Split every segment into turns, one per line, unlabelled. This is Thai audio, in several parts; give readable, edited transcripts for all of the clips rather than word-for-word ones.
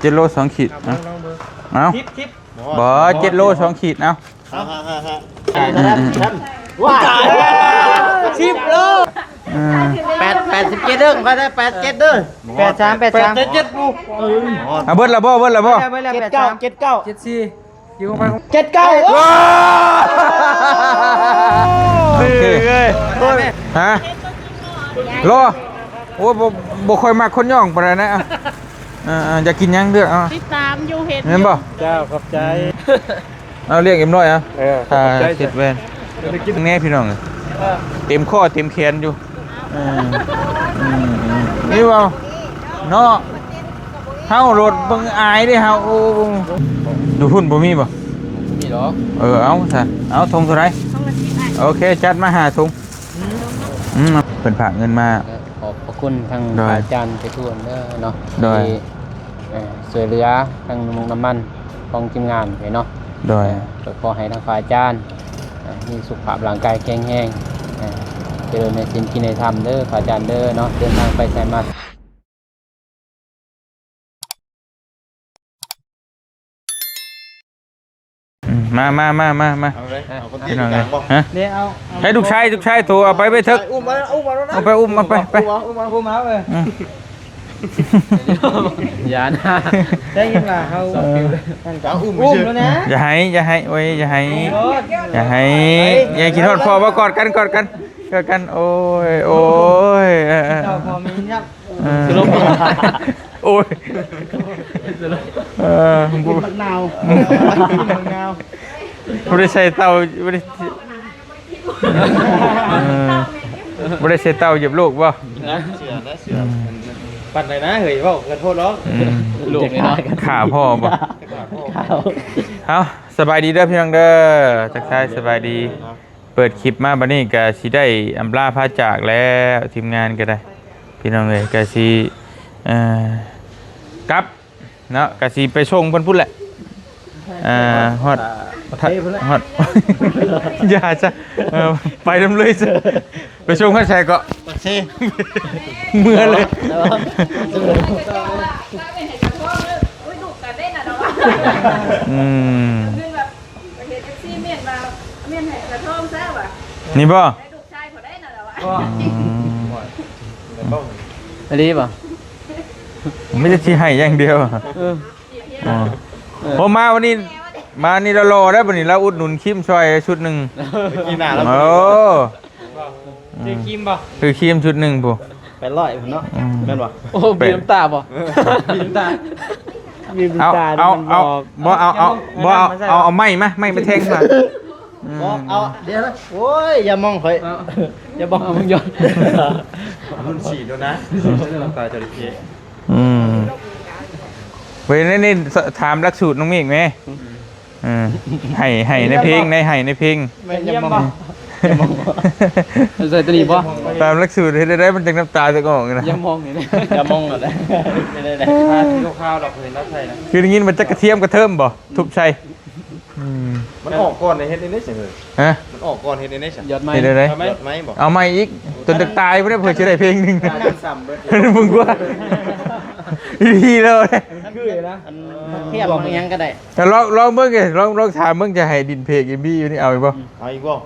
7 โล 2 ขีดเอาบ่7 โล 2 ขีดเอา
ว้า10 โล87เด้อก็ได้87เด้อ83ลูก
เอาเบิดละบ่
79 74อยู่ไป79
โอเคฮะรอโอ้บ่ค่อยมักคนย่องปานนั้นนะอยากกินยังเลือกเอา
ติดตามอยู่เห็น
เห็นบ่
เจ้าขอบใจ
เอาเรียกเอ็มร้อยอ่ะเสร็จแว่นแน่พี่น้องเต็มข้อเต็มแขนอยู่นี่ว่าเนาะเฮารถเบิ่งอายเด้เฮาดูหุ่นบ่มีบ่
มีหรอ
เอาซะเอาถุงเท่าไหร่โอเคจัดมา5 ถุงเพิ่นฝากเงินมา
ขอบพระคุณทางอาจารย์ไปทั่วเด้อเนาะที่ช่วยเหลือทางน้ำมันของทีมงานไปเนาะ
โดย
ขอให้ทางฝ่ายอาจารย์มีสุขภาพร่างกายแข็งแรงเจริญในสิ่งที่ในธรรมเด้อฝ่ายอาจารย์เด้อเนาะเดินทางไปไสมา
พี่น้องเลยฮะให้ลูกชายตัวเอาไปเถอะเอาไปอุ้มไป
อย่านะได้ยินล่ะเขาอุ้มแล้วนะ
อย่าให้โอ้ยอย่ากินทอดคอว่ากอดกันโอ้ย
พอมีครับ
โอ้ย
มะนาว
ไม่ได้ใส่เตาไม่ได้ใส่เตาเหยียบลูกป่ะ
เสือปั่นเลยนะเฮ้ยบอกกันโทษร้อง
ลูกขาพ่อป่ะเอาสบายดีเด้อพี่น้องเด้อทักทายสบายดีเปิดคลิปมาบัดนี้ก็สิได้อำลาพาจากแล้วทีมงานก็ได้พี่น้องเลยก็สิกลับเนาะก็สิไปส่งเพิ่นพุ่นแหละฮอดอย่าจะไปดำเลยจ้ะไปชมข้าแชร์ก็เมื่อเลยนี่บ่
อะไรป่ะ
ไม่ได้ที่ให้อย่างเดียวพอมาวันนี้มานี่เรารอได้ป่ะนี่เราอุดหนุนคิมซอยชุดหนึ่ง
กินหนาแล้วคือคิมป่ะ
คือคิมชุดหนึ่งปุ๊
ไปร่อยผมเนาะแม่นป่ะโอ้บีน้ำตาป่ะบีน้ำตา
เอาไม้มาแทงมา
เอาเดี๋ยวนะโอ้ยอย่ามองข่อยอย่ามองมึงย้อนมันฉีดด้วยนะตาจระเข้
เว้ยนี่ถามลักสูตรน้องเมฆไหมให้ในเพลงในเพลง
ไม่เยี่ยมป่ะใส่ตรีป่ะ
ตามลักสูตรได้มันจังน้ำตาจะก็ออกนะ
อย่ามองนี่อย่ามองอะไรได้ข้าวดอกเห็นแล้วใช่นะ
คืออย่างนี้มันจะกระเทียมกระเทิมบ่ทุบใช่
มันออกก่อนในเฮ็ดนี่ใช่ไหม
ฮะ
มันออกก่อนเฮ็ดนี่ใช่
ยอดไม้
ย
อดไม้บอก
เอาไม้อีกจนจะตายไม่ได้เผื่อจะได้เพลงหนึ่งมึงว่าดีเลย
คือนะเทียบมันยังก็ได้
แต่ลองเมื่อไงลองถามเมื่อจะให้ดินเพลงอีบี้อยู่นี่เอาอีกป่ะ
เอาอีกป่ะ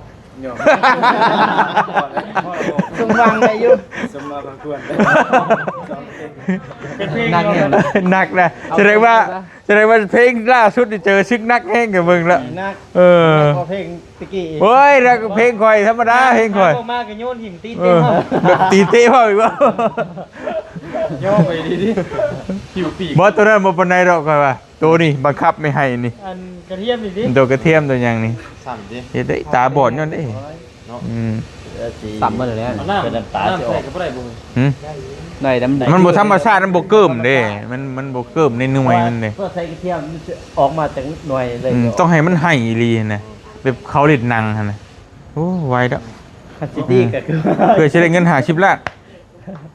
สมบังได้ยุ่
สมบังควร
นักนะแสดงว่าเพลงล่าสุดเจอชึกนักแห้งกับมึงละ
เพลงตะกี้
เฮ้ยแล้วเพลงคอยธรรมดาเพลงคอย
มากกับโยนหิมตีเต้
แบบตีเต้พ่ออีกป่ะ
ย่อไปดิหิวปีก
บอสตัวนั้นมาปนในเราก่อนว่าตัวนี้บังคับไม่ให้นี่
อันกระเทียมดิ
ตัวกระเทียมตัวอย่างนี้
สั่นดิ
เห็นได้ตาบอดย้อนได้
สั่มมาเลยเนี่ยเป็นตาจะออกได้ดำ
มันบวธรรมชาติมันบวเกิมเด้มันบวเกิมในหน่วยมันเด้
ก็ใส่กระเทียมออกมาจากหน่วยเลย
ต้องให้มันให้ลีนะแบบเขาเล่นนังนะโอ้ไวแล้ว
ซิตี้ก็คือ
เพื่อจะได้เงิน10 ล้าน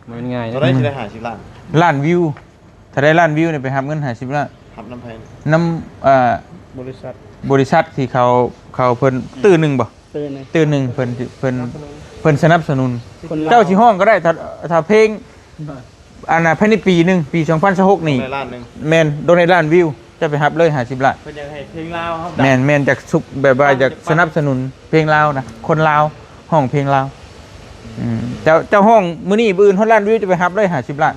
มันง่าย
นะได้จะได้50 ล้าน
ล้านวิวถ้าได้ล้านวิวเนี่ยไปทำเงิน50 ล้าน
ทำน้ำไผ่
น้ำบริษัทที่เขาเพิ่นตื่นหนึ่งบ่ตื่นหนึ่งเพิ่นสนับสนุนเจ้าชีห้องก็ได้ถ้าเพลง อันน่ะภายในปีหนึงปี2026นี่
ในล้านหนึง
แม่นโดนในล้านวิวจะไปรับเลย50ล้าน
เพิ่นยังให้เพลงลาวครับ
แม่นจากสุกแบบว่าจากสนับสนุนเพลงลาวนะคนลาวห้องเพลงลาวเจ้าห้องมื้อนี้มื้ออื่นฮอดล้านวิวจะไปรับเลย50ล้าน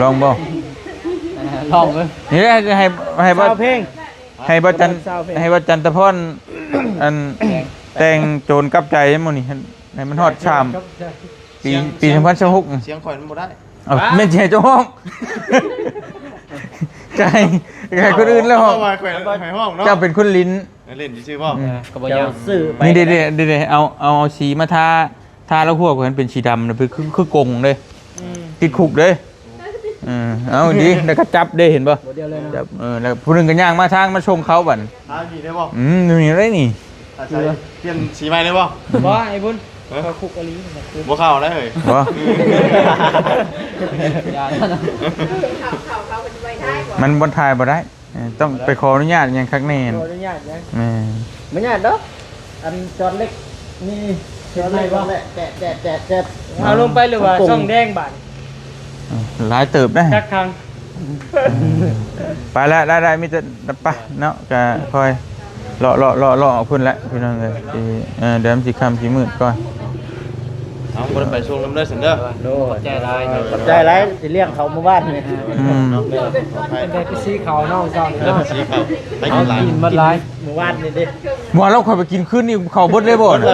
ลองบ่
ลองเลย
นี่แหละให้บ่
เศร้าเพลง
ให้บ่จันให้บ่จันตะพรอันแต่งโจรกลับใจจังมื้อนี้ให้มันฮอดชามปี2026
เสียงข่อยมันบ่ได้
เอาแม่นสิให้เจ้าห้องใจคนอื่นแล้วห้อง
เอามาแขวนให้ห้องเนาะ
เจ้าเป็นคนลิ้น
เล่นชื่อบ่
ก็บ่ยังซื้อไป
นี่เด็ดเอาสีมาทาแล้วหัวก็เป็นสีดำนะคือกงเลยติดคุกเลยเอาดีแล้วก็จับได้เห็นป่ะ
เดียวเลยนะ
จับแล้วผู้หนึงก็ย่างมาทางมาชงเขาบั่น
หาดีได้บ่
นี่อะไรนี่
ใช้เปลี่ยนสีใหม่ได้บ่
บ่ไอ้บุญเขาคุกอะไร
บ่เข้าได้เฮ้ย
บ่
อย่าท่านนะ
เขาเป็นไว้ได้ก่อน
มันบนทายบ่ได้ต้องไปขออนุญาตอย่างคักแน่น
ขออนุญาตนะ
แม่
ไม่ญาติเด้ออันจอดเล็กนี่จอดเล็กบ่แตะเอาลงไปหรือว่าช่องแดงบาด
หลายเติบได้
จักครั้ง
ไปแล้วได้มีแต่ไปเนาะก็คอยรอเอาพุ่นละพี่น้องเลยเดี๋ยวมันสิค่ำสิมืดก่อน
เอาบ่ได้ไปส่งนำเด้อซั่นเด้อ
โดใจร้ายใจร้ายสิเลี้ยงเขาเมื่อวานนี่
ไป
ซีเขาน้องเจ้า
เด้อสีเข้าไปกินหลาย
กินมันร้ายเมื่อวานนี่ดิ
ว่าเราคอยไปกินขึ้นนี่เขาเบดเลยบ่น่ะ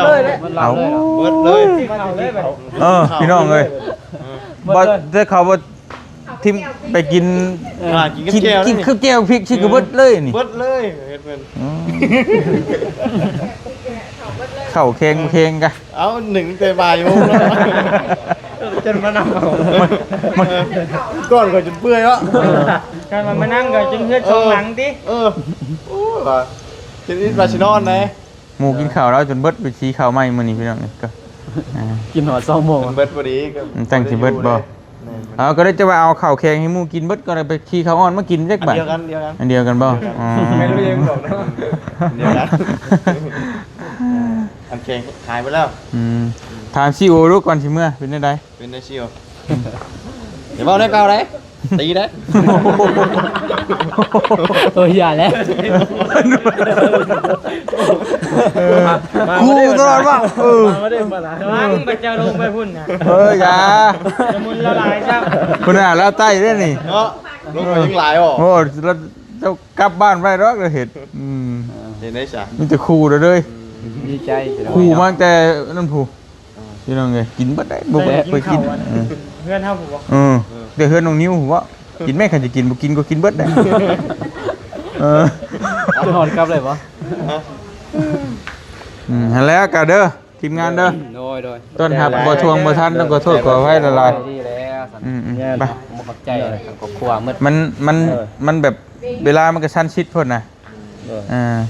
มัน
เอา
เบิดเลย
เขาเลยแบบ
พี่น้องเลยบ่ถ้าเขาบ่ทิมไปกิน
กินกับแก้ว
กินข้าวแก้วพริกชิกระเบิดเลยนี่
เบิดเลยเฮ็ดเพิ่น
เข้าเค็งกะ
เอา1แต่บ่ายโมงแล้ว
จนมานำเอา
ก่อนก็จนเปื่อยแล้ว
การมานั่งก็จนเพื่อนชงหลังติ
โอ้ว่าทีนี้บาชินอนไหน
หมูกินข้าวแล้วจนเบิดไปชี้ข้าวไหม้มื้อนี้พี่น้องนี่ก็
กินหัว2โมง
มันเบิดพอดีก็
ตั้งสิเบิดบ่เอาก็ได้จะว่าเอาข้าวแข็งให้หมูกินเบิดก็เลยไปชี้ข้าวอ่อนมากินจักบาท
เดียวกัน
อันเดียวกันบ่อ๋อ
ไม่รู้ยังบอกนะ
เดียวกันอันเข่งขายไปแล้ว
ถามซีโอรู้ก่อนสิเมื่อเป็นได้
เป็นได้ชิวเดี๋ยวเอาได้เก่าได้ตีได้
ตัวใหญ่แล้ว
กูตลอดว่า
มาได้มาแล้วมึงไปเจ้าลงไปพุ่นนะ
อย่า
จะมุนละลายจ้า
คุณน่ะแล้วใต้ได้นี่
เนาะลูกมันยังหลายอ๋อ
โอ้แล้วเจ้ากลับบ้านไปรอกเลยเห็ด
เห็นได้จ้ะ
มีแต่ครูเลย
ดีใจ
ครูมาแต่นั่นผู้พี่น้องไงกินบ่ได้บ่ไปกิน
เพื่อนเท่าผมบอก
เดี๋ยวเฮือนน้องนิ้วผมว่ากินแม่ขันจะกินบ่กินก็กินเบิดได้
จะหอนกลับเลยปะ
แล้วก็เด้อทีมงานเด้อ
โดย
ต้นหับบ่ทวงบ่ทันต้องขอโทษขออภัยละลาย
ดีแล้วสัน
ไป
ผมขอบใจครอบครัวมืด
มันแบบเวลามันก็สั้นชิดพุ่นนะ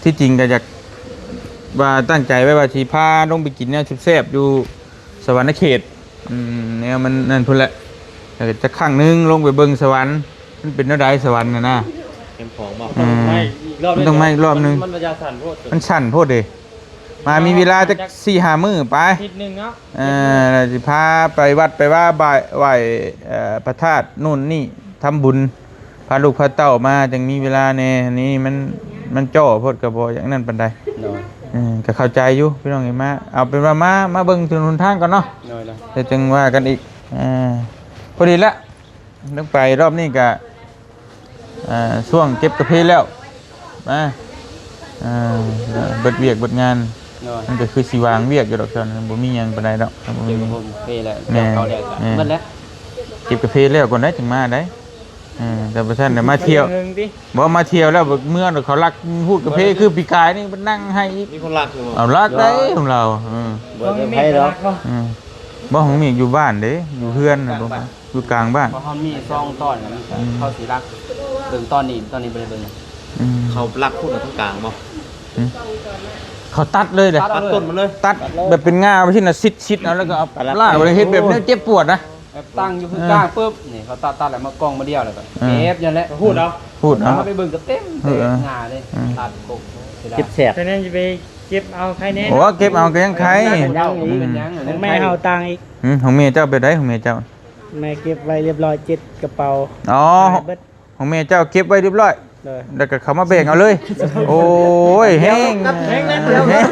ที่จริงก็อยากว่าตั้งใจไว้ว่าสิพาลงไปกินเนี่ยแซ่บๆอยู่สวรรค์เขตเนี่ยมันนั่นพุ่นแหละแต่จะครั้งนึงลงไปเบิ่งสวรรค์มันเป็นอะไรสวรรค์น่ะนะ
เข็มของบ่
มันต้องไม่อีกรอบนึง
มันประหยัดสันโพด
มันสั่นโพดเด้มามีเวลาจะ4-5 มื้อไป
นิดนึงเนาะ
สิพาไปวัดไปว่าไหว้พระธาตุนู่นนี่ทำบุญพาลูกพาเต้ามาจังมีเวลาแน่อันนี้มันจ่อโพดก็บ่อย่างนั้นปานใดก็เข้าใจอยู่พี่น้องเห็นมาเอาเป็นว่ามาเบิ่งถนนทางก่อนเนาะเดี๋ยวจึงว่ากันอีกพอดีละต้องไปรอบนี้ก็ช่วงเก็บกระเพาะแล้วมาเบิดเวียกเบิดงานมันก็คือสิวางเวียกอยู่ดอกซั่นบ่มีหยังปานใดดอกบ่มี
ผมเฟ่แล้วเขาแล้วหมดแล้ว
เก็บกระเพาะแล้วก่อนได้ถึงมาได้แต่บ่ทันได้มาเที่ยวบ่มาเที่ยวแล้วเมื่อเขารักพูดกระเพาะคือปีกายนี่มันนั่งให้อีก
มีคนรักอยู่
เอารักได้ของเรา
บ่ให้หรอก
บ่ของมีอยู่บ้านเด้อยู่เฮือนน่ะบ่อยู่กลางบ้าน
เพราะเขามีซองตอนกันเขาสิรักเบิ่งตอนนี้บ่ได้เบิ่ง
เขารักพูดกับทั้งกลางบ่
เขาตัดเลยเด้
ตัดต้นมันเลย
ตัดแบบเป็นง่าไปที่น่ะซิดๆเอาแล้วก็เอาลากไปเฮ็ดแบบนี้เจ็บปวดนะ
ตั้งอยู่ข้างกลางปุ๊บนี่เขาตัดแล้วมากองมาเดียวแล้วก็เก็บยันแหละพูดเอา
พูดเอา
ไปเบิ่งก็เต็มงาเลยตัดกบ
เก็บแสบ
ฉะนั้นจะไป
เก็บเอาใครแน่
โอ้เก็บเอาก็ยังใคร
เป็นยังอีกเป็นยัง
ของแม่เอาตังค์อีก
ของเมียเจ้าไปได้ของเมียเจ้า
แม่เก็บไว้เรียบร้อย7กระเป๋า
อ๋อ
เบิด
ของเมียเจ้าเก็บไว้เรียบร้อย
เลย
แล้วก็เขามาแบ่งเอาเลย โอ้ยแห้ง
แห้งนะเดี๋ยว
แห้ง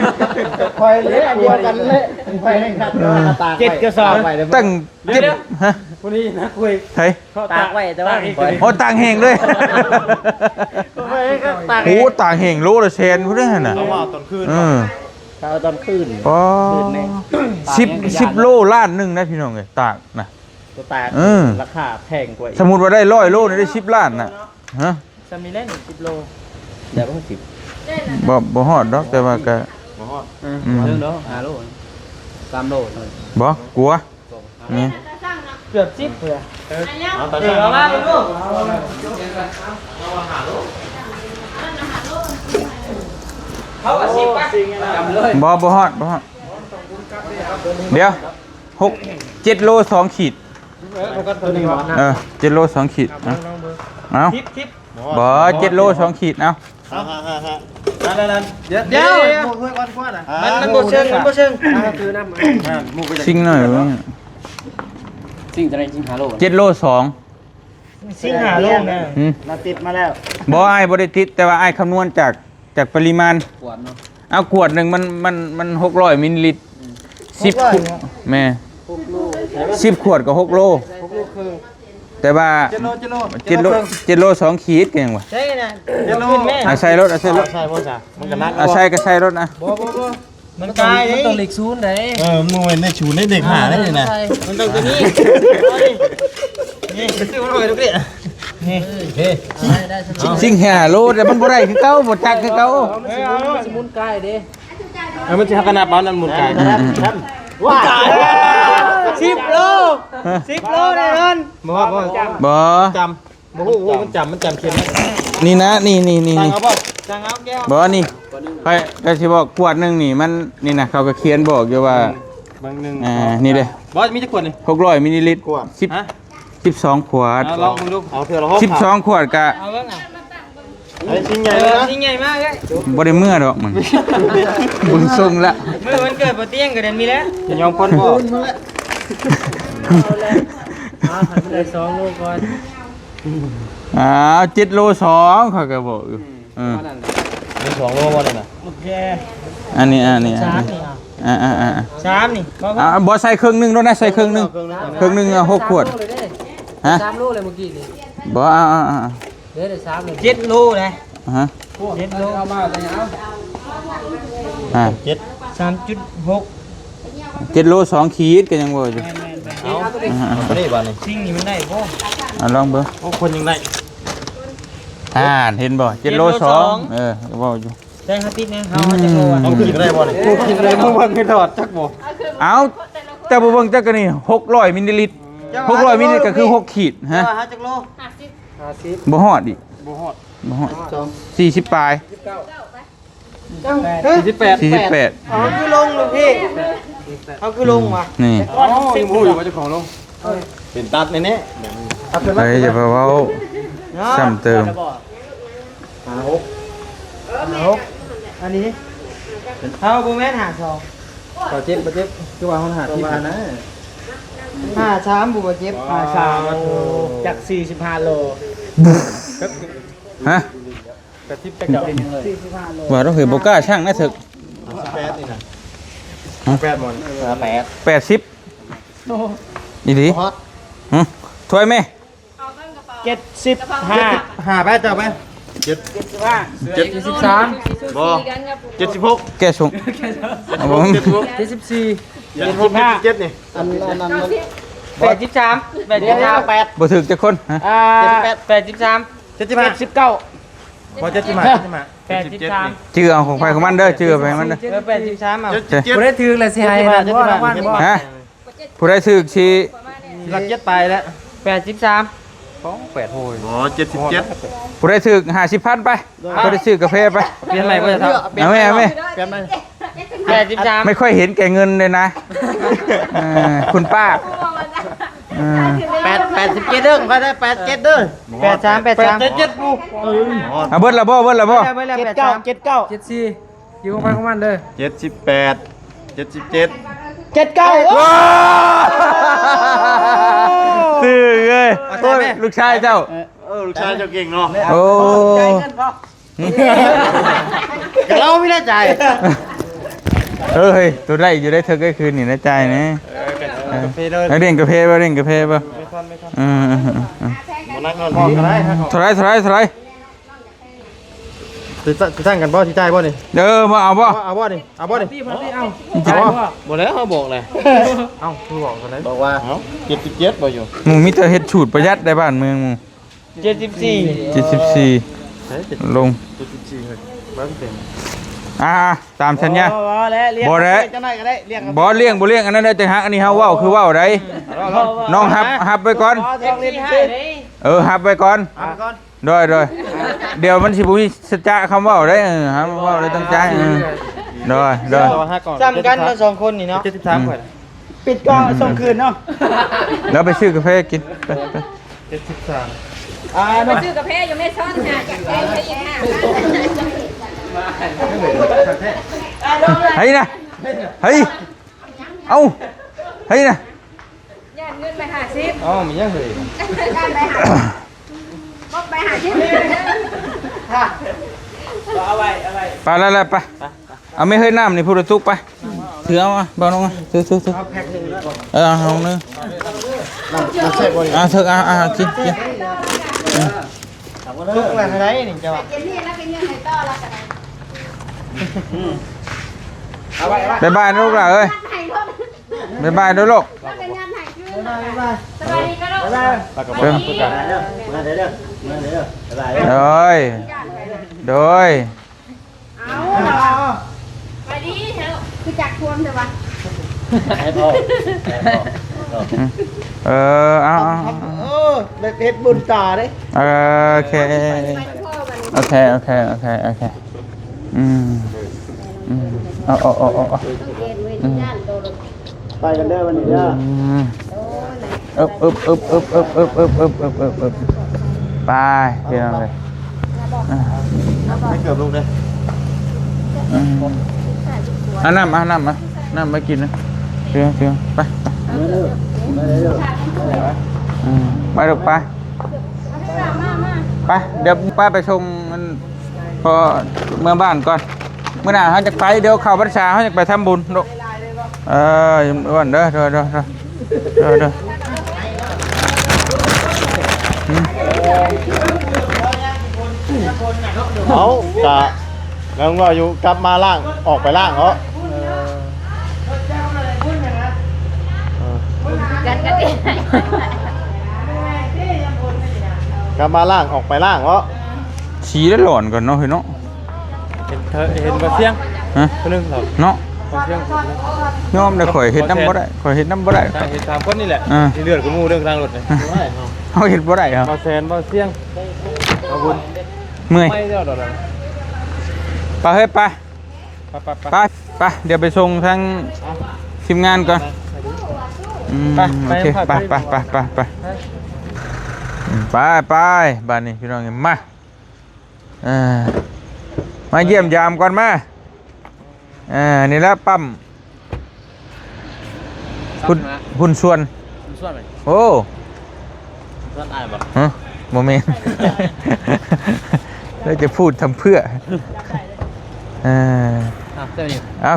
คอยเลี้ยงเดียวกันเลยคอยให้ขัดตา
7กระสอบ
ตั้งเจ็บฮะ
คนนี้นะคุย
เฮ้ย
เขาตากไว้แต่ว่า
โอ้ต่างแห่งเลย
ตาก
โอ้ต่างแห่งโลละเชนพุ่นน่ะ
เอาว่าตอนคืน
เขาเอาตอนคืน
อ๋อ10 โลล้านหนึงนะพี่น้องเอ้ยตากนะ
ตัวตาก ราคาแพงกว่า
สมมุติว่าได้100 โลนี่ได้10 ล้านน่ะฮะ
ซามิเล่น10 โลเดี๋ยวต้อง10
บ่ฮอดดอกแต่ว่าก็
บ่ฮอด
เรื่องเนาะ5 โล3 โล
บ่กลัวนี่
เกือบ10เลย
เอาตอน
เดี๋
เช้า
ยวมาดูเขาก็10ป่ะจำเลย
บ่ฮอดเดี๋ยว7 โล 2 ขีด
ตัวนี้บ่
7 โล 2 ขีดเอา
ทิป
บ่7 โล 2 ขีดเอา
นั่นเดี๋ยวมันบ่เชิงคือน้ำ
หมู่ไปจาก
ซิ่งหน่อยเว้ย
สิ่งจะได้จริง5 โล
7 โล 2
ซิ่งหาลงนะ
เราติดมาแล้ว
บ่อ้ายบ่ได้ติดแต่ว่าอ้ายคำนวณจากปริมาณ
ขวดเนาะ
เอาขวดหนึ่งมัน600 มิลลิลิตร10 ขวดแม่10 ขวดก็6 โลแต่ว่า7 โล 2 ขีดก็ยังวะ
ใช่นะเดี๋ยวขึ้นแม่
ใส่รถใส่รถ
ใช่พ่อจ๋ามันก็นัก
ใส่ก็ใส่รถนะ
มันกลายมันต้องหลีกซูนย์ได้
มึงเว้นได้ชูนได้เด็กหาได้เลยนะ
มันต้องตัวนี้นี่ไปซื้อมาหน่อยดูดินี่
สิ่งหาโลแต่มันบ่ได้คือเก่าบ่จักคือเก่า
สมุนไก่เด้
มันจะขนาดบ้านนั้นหมุนไก่
ว้า10 โล10 โลแน่นอน
บ่
จำโอ้โหมันจำเขียน
นี่นะนี่
เอาป่ะ
จังเอาแก้ว
บ่นี่ไปก็สิบอกขวดหนึงนี่มันนี่นะเขาก็เขียนบอกอยู่ว่า
บางนึง
นี่เด้
บอสมีจะขวดนี่
600 มิลลิลิตร
ขวด
12 ขวด
ลองมึงดูเอาเถอะเรา
12 ขวดก็
เอาเบิ่งอ่ะ
ไอ้ชิ้นใหญ่เลยนะ
ยิ่งใหญ่มากเลย
บ่ได้เมื่อดอกมึงบุญทรงละ
มื้อวันเกิดบ่เตียงก็เดือนมีแล้ว
จะยอมพ้นบ่
หันไปเลย2 โลก่อน
7 โล 2เขาก็บอกอยู่
มี2 โลบ่เลยนะ
โอเค
อันนี้
3นี่อ่ะ3นี่บ่
บ่ใส่ครึ่งหนึงด้วยนะใส่ครึ่งหนึงครึ่งหนึง6 ขวดฮะ
3 โลเลยเมื่อกี้นี่
บ่
เด้ได้3เลย
7 โลเลย
ฮะ
7 โล
เอามาแต่ยังเอา
3.6
7 โล 2 ขีดก็ยังบ่อยู่
เอาได้บ้านนี่
สิ่งนี้มันได้บ่
ลองเบิ่ง
โอ้คนยังได้
เห็นบ่7 โล 2ก็บ่อยู่
ได้เฮาติดนะเฮาจะโลอ่ะ
เอาขึ้นก็ได้บ่นี่กูกินเลยมึงวันไม่ถอดจักบ่
เอาแต่บ่เบิ่งจักก็นี่600 มิลลิลิตร600 มิลลิลิตรก็คือ 6 ขีดฮะ
หาจักโล
บ่ฮอดอีกบ่ฮอด40 ปลาย
48
48
เอาคือลงลูกพี่เอาคือลงว่ะ
นี่
อ๋อยังพูดอยู่ว่าเจ้าของลงเป็นตัดแน่ๆ
เฮ้ยอย่าไปเว้าซ้ำเติม
อันนี้เอาบ่แม่นหา2
บ่เจ็บคือว่าเฮาหาที่บ้านนะ
53บ่เจ็บ53จาก45 โล
ฮะ
กระทิบจักเจ้า
ว่าต้องเคยบ่กล้าช่างนะถึก
8นี่นะ8หมด8
80อีหลีถ้วยแม่
75
หาไปเจ้าไป73บ่76
แกส่งเอาบ่
74
75นี่อันนั้น
83 8
บ่ถึกจักคนฮะ
83 79
พอ75
83
ชื่อเอาของใครของมันเด้อชื่อไปให้มันเด้อ
83เอา
77
บ่ได้ถือเลยสิให้นั่นบ่รางวัลบ่
ฮะผู้ใดถึกสิ
หลัก7ไปแล้ว83
8โหยอ๋อ77
ผู้ใดถึก50,000ไปผู้ใดซื้อกาแฟไป
เปลี่ยนใหม่บ่จะทำ
เอาแม่
เปลี่ยนไป
83
ไม่ค่อยเห็นแก่เงินเลยนะคุณป้า
87เด้อก็ได้87เด้อ83 83
77ลูก
เอาเบิดละบ่
79
74
คิวของไปของมันเด้อ
78 77
79
ว้าตื่นเลยลูกชายเจ้า
ลูกชายเจ้าเก่งเนาะ
โอ้
กับเราไม่ได้ใจ
เฮ้ยตัวได้อยู่ได้เธอก็คืนนี่นะใจนะ
กาแฟเลย
เรียนกาแฟป่ะเรียนกาแฟป่ะ
ไม่ค่อน
บ่นักนอนพอกันได้ฮะ
เท่าไร
สิตั้งกันบ่ที่ใจบ่นี่
เด้อมาเอาป่ะ
เอาบ่นี่เอาบ่นี่เอา
จะบ่
บ่แล้วเขาบอกเลยเอ้าคือบอกกันเลย
บอกว่าเอ้า77บ่อยู่
หมูมิเตอร์เฮ็ดฉูดประหยัดได้บ้านเมืองหมู
74
74ลง
74เลยบ่เต็ม
ตามสัญญา
แล้วเรียก
บ่ได้
จังได๋ก็ได้เรียก
บ่เลี้ยงอันนั้นได้แต่ฮักอันนี้เฮาเว้าคือเว้าได้น้องฮับไปก่อน
ต้องเรียนให้
ฮับไปก่อน
เอาก่อน
โดยเดี๋ยวมันสิบ่มีสัจจะคำเว้าได้ฮับเว้าได้ตั้งใจโดย
จำกันเรา2คนนี่เนาะ73ข่อยปิดก็ส่งคืนเนาะ
แล้วไปซื้อกาแฟกินไป
ไปซื้อกาแฟอยู่ไม่ซ่อนหาจากแกงไปอีกห้า
เฮ้ยนะเฮ้ยเอาเฮ้ยนะ
ย่านเงินไป50
อ๋อมียังเฮ้ย
ย่านไปหาบ่ไปหาที่
เอาไว้
ไปแล้วไปเอาไม่เฮ้ยน้ำนี่พูดตุกไปถือเอามาเบาลงมาถือเอานึง
มันแซ่บบ่นี่
เถอะกิน
ทุกอะไรนี่จะว่า
เจนนี่แล้วเป็นยังไงต่อแล้วกัน
บ๊ายบายลูกหล่ะเอ้ย
ไหนรถ
บ๊ายบายด้วยลูก
แล้วเป็นยังไงคือสบายดีก็ลูก
แล้วก็บ่พูดกันมาเด้อ
โดย
เอาไปดีเถอะคือจักทวมเถอะวะ
เอา
เฮ็ดบุญต่อเด้
โอเค
ไปพ่อมัน
เอา
เกณฑ์ไว้ที่ด้านโตลง
ไปกันเด้อวันนี้เด้อ
ไปเดี๋ยวเลย
ให้เกือบลูกเด้อ
น้ำมากินนะเพียงไปไปลูกไปเดี๋ยวป้าไปชมมันพอเมื่อบ้านก่อนเมื่อหน้าเขาจะไปเดี๋ยวเข้าพรรษาเขาจะไปทำบุญลูกอ้วนเด้อ
เอากะแล้วว่าอยู่กลับมาล่างออกไปล่างเหรอ
กันเอง
กลับมาล่างออกไปล่างเหรอ
ชี้แล้วหลอนก่อนเนาะเฮ้ยเนาะ
เห็นบ่เสียง
ฮะ
คนนึงเหรอ
เนาะ
บ่เสียง
ยอมได้ข่อยเห็ดน้ำบ่ได้เห็ด
3คนนี่แหละที่เลือดกูมูเรื่องทางรถเลย
เขาเห็ดบ่ได้ครับ
บ่แซนบ่เสียงเอาบุญ
เมื่อย
ไม่เด้อดอก
ไปเฮ้ยไป
ไป
เดี๋ยวไปส่งทางทีมงานก่อนโอเคไปบ้านนี้พี่น้องมาเยี่ยมยามก่อนมานี่ละปั๊มหุ่นส่วนโอ้ส่วนอายบ่ฮะโมเมนต์เราจะพูดทำเพื่อ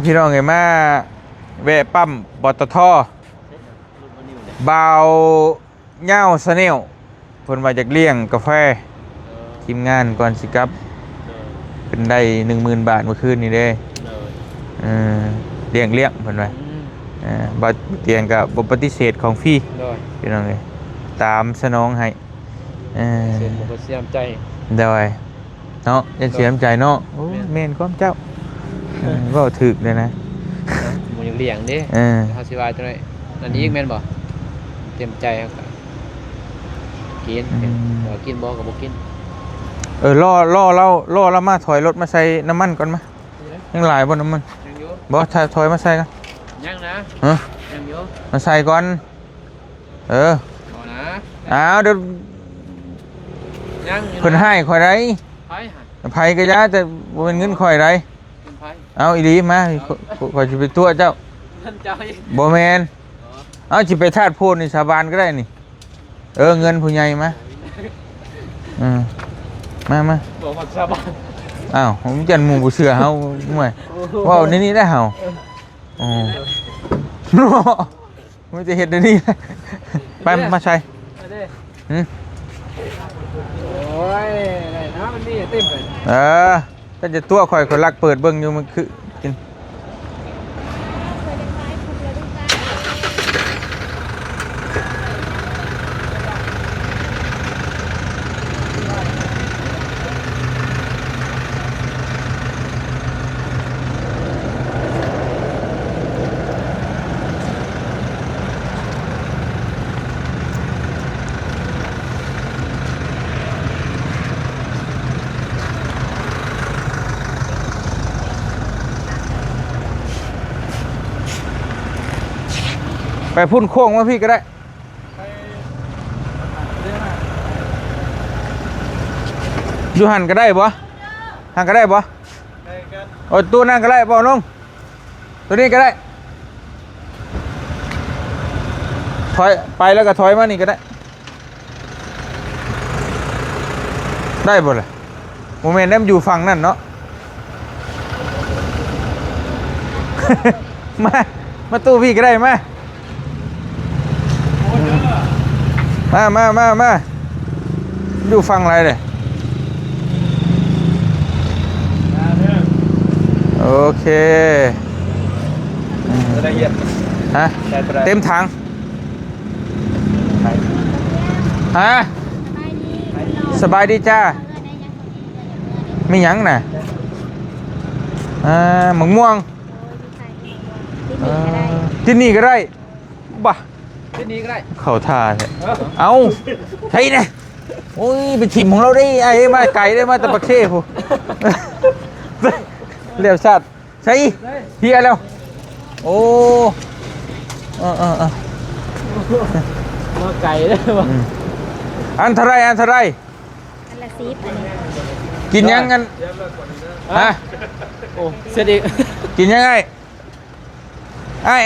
พี่น้องมาแวะปั๊มปตท.บาวเง่าสเนลเพิ่นมาจากเลี้ยงกาแฟทีมงานก่อนสิครับเป็นได้ 10,000 บาทเมื่อคืนนี้เด้เลี้ยงเพิ่นว่าบ่เตียงก็บ่ปฏิเสธของฟรีพี่น้องเอ้ยตามสนองให้
เสียบ่เสียใจ
ได้เนาะอย่าเสียใจเนาะโอ้แม่นความเจ้าเว้าถึกเลยนะ
หมูยังเลี้ยงเด้เฮาสิว่าจังได๋นั่นอีกแม่นบ่เต็มใจครับกินบ่ก็บ่กิน
ล่อเรามาถอยรถมาใส่น้ำมันก่อนมายังหลายบ่น้ำมัน
ยังอยู่
บ่ถอยมาใส่กัน
ยังนะ
ฮะ
ยังอยู่
มาใส่ก่อน
บ่นะ
อ้าวเดี๋ยว
ยัง
เพิ่นให้ข่อยได้
ไปหา
ไผก็ยาแต่บ่เป็นเงินข่อยได้
ไ ไพ่
เอาอีหลีมาขอสิไปตัวเจ้า
ท่านเจ้าอีก
บ่แม่นเอาสิไปธาตุโพนนี่สาบานก็ได้นี่เงินผู้ใหญ่มามา
บอกว่าสบาย
อ้าวผมจันหมู่บ่เชื่อเฮาเมื่อยว้าวในนี้ได้เฮาอ๋อมันจะเฮ็ดในนี้ไปมาใส่
โอ้ยอะไรนะมันนี่เต็มเลย
ก็จะตัวข่อยรักเปิดเบิ่งอยู่มันคือกินไปพุ่นโค้งมาพี่ก็ได้อยู่หันก็ได้บ่หันก็ได้บ่โอ้ตัวนั่นก็ได้บ่น้องตัวนี้ก็ได้ถอยไปแล้วก็ถอยมานี่ก็ได้ได้บ่เลยโมเมนต์นั้นอยู่ฝั่งนั่นเนาะ มาตู้พี่ก็ได้มาอยู่ฟังอะไรเลยโอเค
ละเอียด
ฮะเต็มถังฮะสบายดีจ้าไม่ยั้งน่ะหมกม่วงที่นี่ก็ได้บ้า
ที่นี้ก็ได้
เข้าท่าใช่เอาใช่เนี่ยโอ้ยไปถิ่มของเราได้ไอ้มาไก่ได้มาตะปักเช่ผู้เรียวสัตว์ใช่เฮียแล้วโอ้
มาไก่ได้ป่ะ
อันเท่าไร
อันละ10อันนี้
กินยังกันฮะ
โอ้เสร็จอีก
กินยังไงไอ้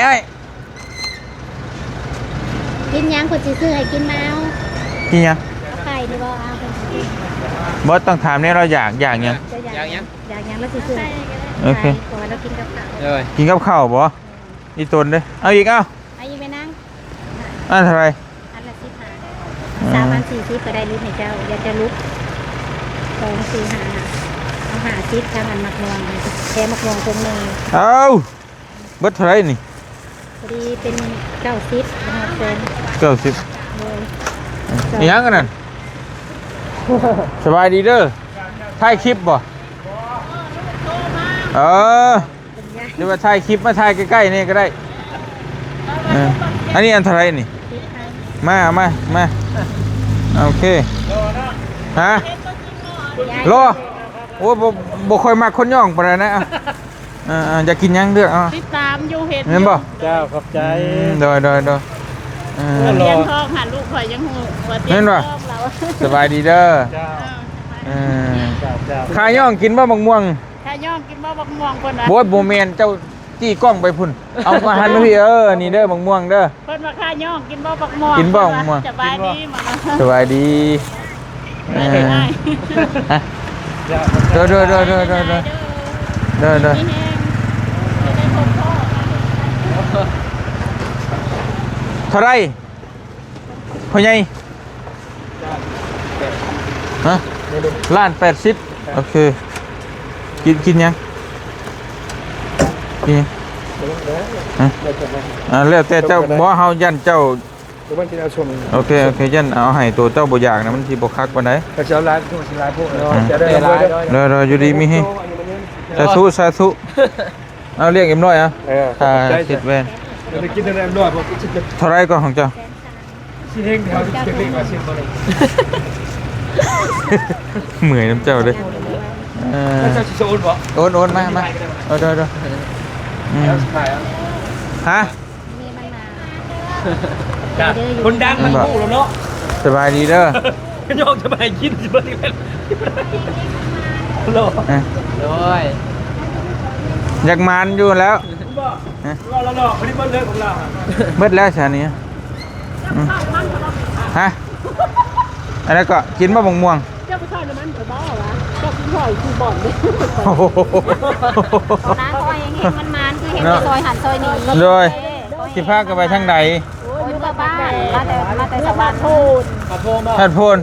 กินยังคนสิซื้อให้กินมาเอา
กินยัง
เอาไข่ดีบ่เอาเป็นสิ
บอสต้องถามเนี่ยเราอยากยัง
จะอยากยังแล้วสิซื้อ
โอเค
เพราะว่าเรากินกับข้าว
เลย
กินกับข้าวบ่อีตนเด้อเอาอีกเอา
เอาอีกไปนั่ง
อันเท่าไร
อันละ15 3,040ก็ได้ลุ้นให้เจ้าอยากจะลุก2 4 5เอา50ทางอันมักม่วงแค่มักม่วงตรงนึง
เอาเบิดเท่าไรนี่
พอดีเป็น90นะครับเซน
90
เลย
อีหยังกันนั่นสบายดีเด้อถ่ายคลิปบ่เดี๋ยวมาถ่ายคลิปมาถ่ายใกล้ๆนี่ก็ได้อันนี้อันเท่าไรนี่มาโอเคฮะรอโอ้บ่ค่อยมักคนย่องปานใดนะอยากกินหยังเด้อ
ติดตามอยู่เฮ็ด
เห็นบ่
เจ้าขอบใจ
โดย
เรียนทองหันลูกข่อยยังฮู้ว่าเตรียมทองเรา
สบายดีเด้อ
เจ้า เจ้า
ข้าย่องกินบ่บักม่วง
ถ้าย่องกินบ่บักม่วงเพิ่นว่า
บ่แม่นเจ้าจี้กล้องไปพุ่นเอามาหันมาพี่นี่เด้อบักม่วงเด้อ
เพิ่นว่าข้าย่องกินบ่บักม่วง
กินบ่บักม่วง
สบายดีหมด
สบายดีเด้อเท่าไรพ่อใหญ่ฮะ1,80,000โอเคกินยังแล้วแต่เจ้าบ่เฮายันเจ้า
เดี๋ยวมันกินเอาชม
โอเคยันเอาให้ตัวเจ้าบ่อยากนะมันสิบ่คักปานใด
กระเช้าร้านพวกสิร้านพวกจะได้รวยด้วย
รออยู่ดีมีให้สาธุเอาเรียกเอ็มน้อยค่าสิทธิ์แว่น
จะกินอะไรด้วยพวกชิด
เท่าไรก่อนของเจ้า
ชิดเฮงเดี๋ยวจะเรียกว่าชิดบ่ได้
เหมื่อยน้ำเจ้าเด้อ
เจ้าชิโซนบ่
โอนมาเด้อฮะ
มีมันมา
จ้าคนดังมันพูดแล้วเนาะ
สบายดีเด้อ
โยกจะไปกินสิบ่ได้เป็นโล
เลย
อยากมานอยู่แล้ว
เราไม่ได้เบิ้ลเลยของเรา
เบิดแล้วชานี้ฮะอะไรก็กินมะม่วง
เจ้าไปทอดน้ำมันกับบ้าวะเจ้ากินหอยคือบ่อนเลย
โอ้โห
น้าคอยเห็นมันคือเห็นในซอยหันซอยนี้
โดยสิพากันไปทางใด
โอ้ยอยู่กับบ้านมาแต่สวรรค์โทษ
ธาตุโพน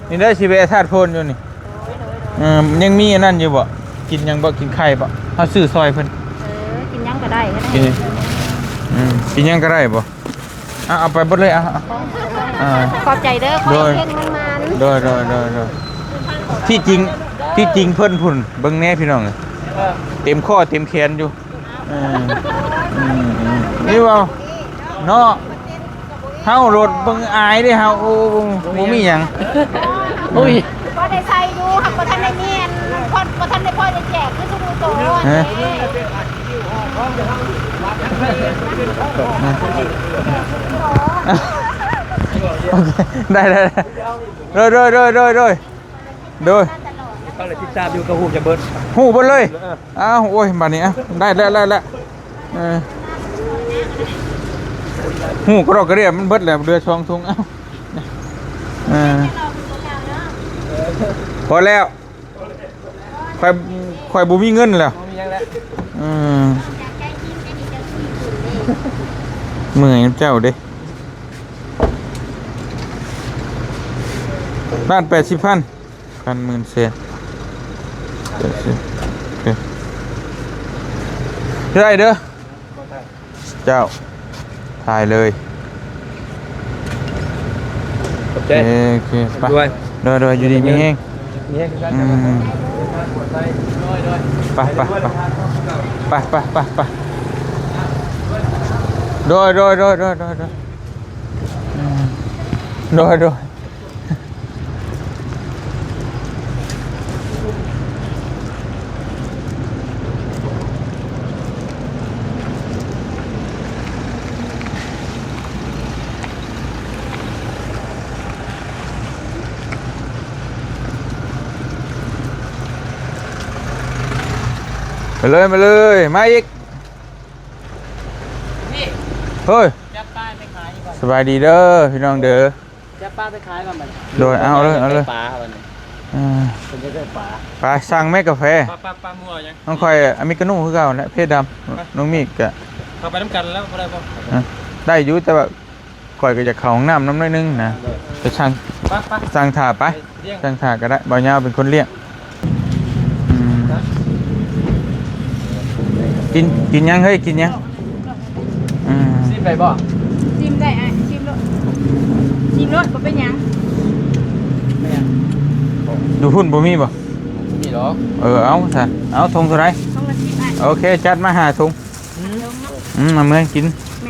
นี่ได้ชีเวธาตุโพนอยู่นี่ยังมีอันนั่นอยู่บ่กินยังบ่กินไข่บ่เขาซื้อซอยเพิ่น
กินยังก็ได้ก็ได้
กินกินยังก็ได้บ่เอาไปเบดเลย
ขอบใจเด้อคอยเห็นมัน
โดยที่จริงเพิ่นพุ่นเบิ่งแน่พี่น้องเต็มข้อเต็มแขนอยู่นี่ว่าเนาะเฮารถเบิ่งอายเด้เฮาโอ้บ่มีหยังอุ้ย
ก็ได้ใส่ดูค่ะก็ท่านได้เนียนก็ท่านได้พ่อได้แจกคือทุกโต
โอเคได้โดย
ก็เลยติดตามอยู่กับหูจะเบิ้ล
หูเบิดเลยอ้าวโอ้ยบัดนี้ได้แล้วหูกระดอกกระเดียมันเบิดแล้วเรือช่องทุงพอแล้วค่อยบ่มีเงินแล้วเมื่อยเจ้าเด้บ้าน80,000 10,000 เศษได้เด้อเจ้าถ่ายเลยโอเคไปเดินอยู่ดีมีแห้งไปโดยมาเลยมาอีกเฮ้ยสบายดีเด้อพี่น้องเด้อ
จะป้าไปขายก่อนมัน
โดยเอาเลย
ปลาวันนี้เป็นจะได้ปลา
ไปสั่งแม่กาแฟ
ปลามัวยัง
น้องคอยอเมริกาโน่คือเก่าและเพศดำน้องมีกะ
เข้าไปน้ำกันแล้วอะไรบ้าง
ได้อยู่แต่ว่าก่อยก็จะเข้าห้องน้ำน้อยนึงนะไปสั่งถ่าไปสั่งถ่าก็ได้บ่าวยาวเป็นคนเลี้ยงกินยังเฮ้ยกินยัง
ซิมไปบ่
ชิมได้ไอ้ชิมรถก็เป็นยัง
ดูหุ่นบ่มีบ่
มีหรอ
เอาทงเท่าไร
ต้องมาชิมไอ้
โอเคจัดมาหาทงมาเมื่อกิน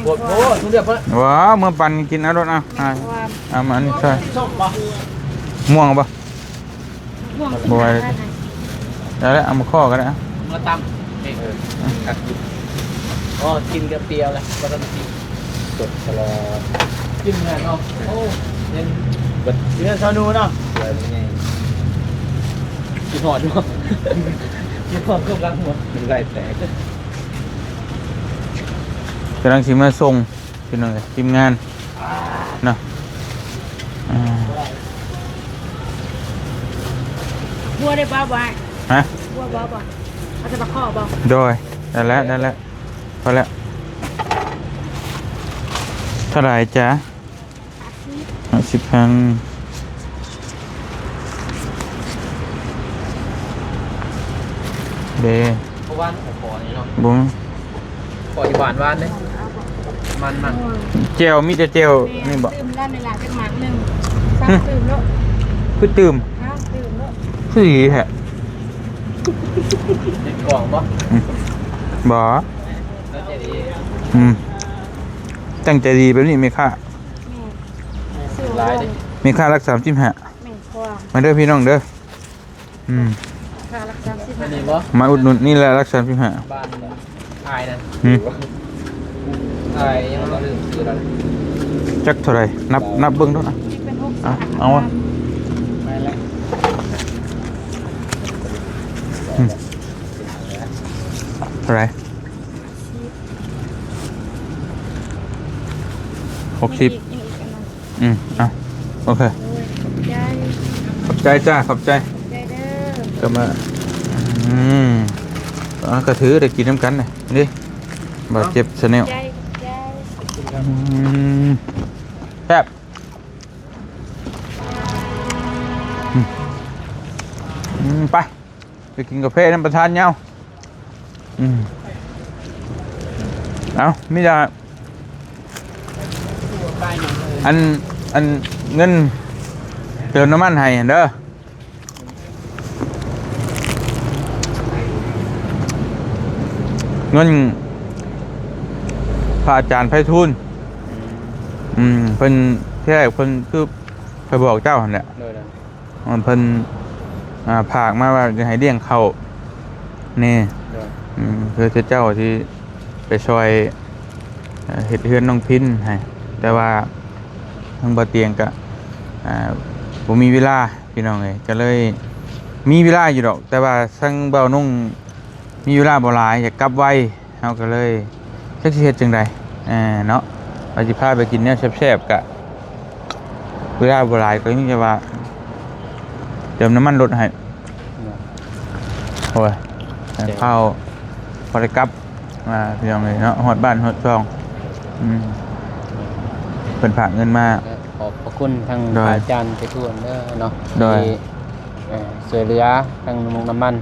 ปวดโอ้ทุเรียนเพิ่น
ว้าวเมื่อปันกินเอารถเอามาอันนี้ใช่ม่วงบ่บ่ไหวแล้วเอามาข้อกันนะ
มาตำอ๋อกินกับเปรี้ยวเลยก็ต้องกินสดตลอดกินงานเนาะโอ้เย็น
เรื่องชานูเนาะ
กินหอดเนาะกินหอดก็รักหัวเป็นไรแตก
กำลังสิมาส่งพี่น้องทีมงานนะ
บัวได้บ้าบ่
ฮะ
บัวบ้าบ่เขาจะมาข้อบ่
โดยได้แล้วพอแล้วเท่าไหร่จ๊ะ50,000เด
เพราะว่าขอนี่เนาะ
บุ้ง
ขออีหวานหวานเลยมัน
เจลมีแต่เจลนี่บอก
ตื่มด้านในหลาจังหมักหนึ่งซ้ำตื่มแล้ว
คือตื่ม
ตื่มแล้ว
คือดีแท้
ติดกล่องปะ
บ่
แล้วจะดี
ตั้งใจดีแบบนี้ไม่ค่า
สื่อ
ร้ายดิ
ไม่ค่ารัก35
แม่งพวง
มาเด้อพี่น้องเด้อ
ค่ารักษาสิบ
อันนี้ปะ
มาอุดหนุนนี่แหละรัก35
บ้านอายนะอายยังไม่ลืมซื้ออะไร
จักเท่าไหร่นับเบิ่งด้วยนะ
เป็นหก
เอาวะ
ไม่แล้ว
เท่า ท่าไหร่60
ยังอีกอันนั้น
เอาโอเค
โอ้ยขอบใจ
ขอบใจจ้าขอบใจ
ขอบใจเด้อ
ก็มาก็ถือได้กินน้ำกันเลยนี่บาดเจ็บชาแนล
ใจใจ
แซ่บไปกินกาแฟน้ำประทานเงาเอาไม่ได้อันเงินเติมน้ำมันให้เด้อเงินพระอาจารย์ไพฑูรย์เพิ่นแค่เพิ่นคือไปบอกเจ้าหั่นแหละ
โดย
เพิ่นผากมาว่าจะให้เลี้ยงเขานี่
โดย
คือเจ้าที่ไปช่วยเฮ็ดเฮือนน้องพินให้แต่ว่าทางบ่เตียงก็บ่มีเวลาพี่น้องเอ้ยก็เลยมีเวลาอยู่ดอกแต่ว่าทางเบานุ่งมีเวลาบ่หลายอยากกลับไวเฮาก็เลยจักสิเฮ็ดจังไดเนาะว่าสิพาไปกินแนวแซ่บๆก็เวลาบ่หลายก็มีแต่ว่าเติมน้ำมันรถให้โอ้ยข้าวพอได้กลับมาพี่น้องเอ้ยเนาะฮอดบ้านฮอดช่องเพิ่นฝากเงินมา
ขอบพระคุณทาง
โดย
อาจารย์ไปทั่วเด้อเนาะ
โดย
ที่ช่วยเหลือทางน้ำมัน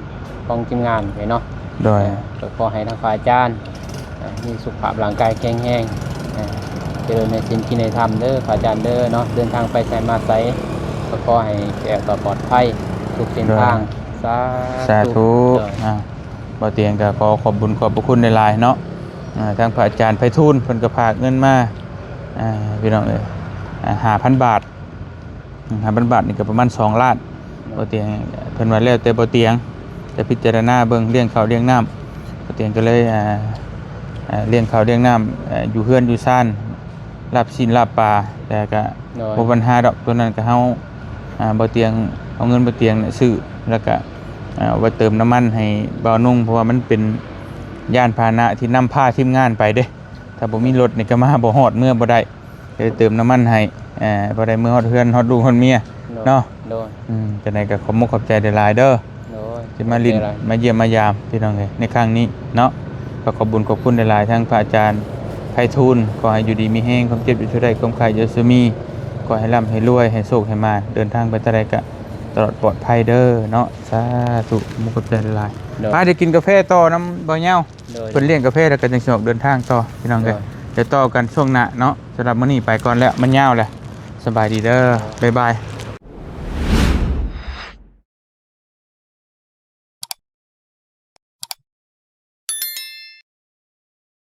ของทีมงานไปเนาะ
โดย
ก็ขอให้ทางฝ่ายอาจารย์มีสุขภาพร่างกายแข็งแรงเจริญในสิ่งที่ในธรรมเด้อฝ่ายอาจารย์เด้อเนาะเดินทางไปไสมาไสก็ขอให้แก่ต่อปลอดภัยทุกเส้นทาง
สาธุ
โดย
บ่เตียงก็ขอขอบบุญขอบพระคุณในหลายๆเนาะทางพระอาจารย์ไพฑูรย์เพิ่นก็ฝากเงินมาพี่น้องเอ้ย5,000 บาท 5,000 บาทนี่ก็ประมาณ2 ล้านบ่เตียงเพิ่นว่าแล้วแต่บ่เตียงจะพิจารณาเบิ่งเลี้ยงข้าวเลี้ยงน้ำบ่เตียงก็เลยเลี้ยงข้าวเลี้ยงน้ำอยู่เฮือนอยู่ซ่านลาบชิ้นลาบปลาแต่ก็
โดย
บ่ปัญหาดอกตัวนั้นก็เฮาบ่เตียงเอาเงินบ่เตียงเนี่ยซื้อแล้วก็เอาไว้เติมน้ำมันให้บ่าวนุ่งเพราะว่ามันเป็นยานพาหนะที่นำพาทีมงานไปเด้ถ้าบ่มีรถนี่ก็มาบ่ฮอดเมื่อบ่ได้เลยเติมน้ำมันให้บ่ได้เมื่อฮอดเฮือนฮอดลูกฮอดเมียเนาะ
โดย
จังได๋ก็ขอบมุกขอบใจหลายๆเด้อ
โดย
ที่มาลิ้นมาเยี่ยมมายามพี่น้องเอ้ยในครั้งนี้เนาะก็ขอบคุญขอบคุณหลายๆทั้งพระอาจารย์ไพฑูรย์ขอให้อยู่ดีมีแฮงความเจ็บอยู่เท่าใดความไข้อย่าซึมีขอให้ร่ำให้รวยให้โชคให้มาเดินทางไปเท่าใดก็ตลอดปลอดภัยเด้อเนาะสาธุมุกขอบใจหลายๆมาเดี๋ยวกินกาแฟต่อน้ำบ่เหย้า
โดย
เพิ่นเลี้ยงกาแฟแล้วก็จังสิออกเดินทางต่อพี่น้องเอ้ยเดี๋ยวต่อกันช่วงหน้าเนาะสำหรับมื้อนี้ไปก่อนแล้วมันยาวแล้วสบายดีเด้อบ๊ายบาย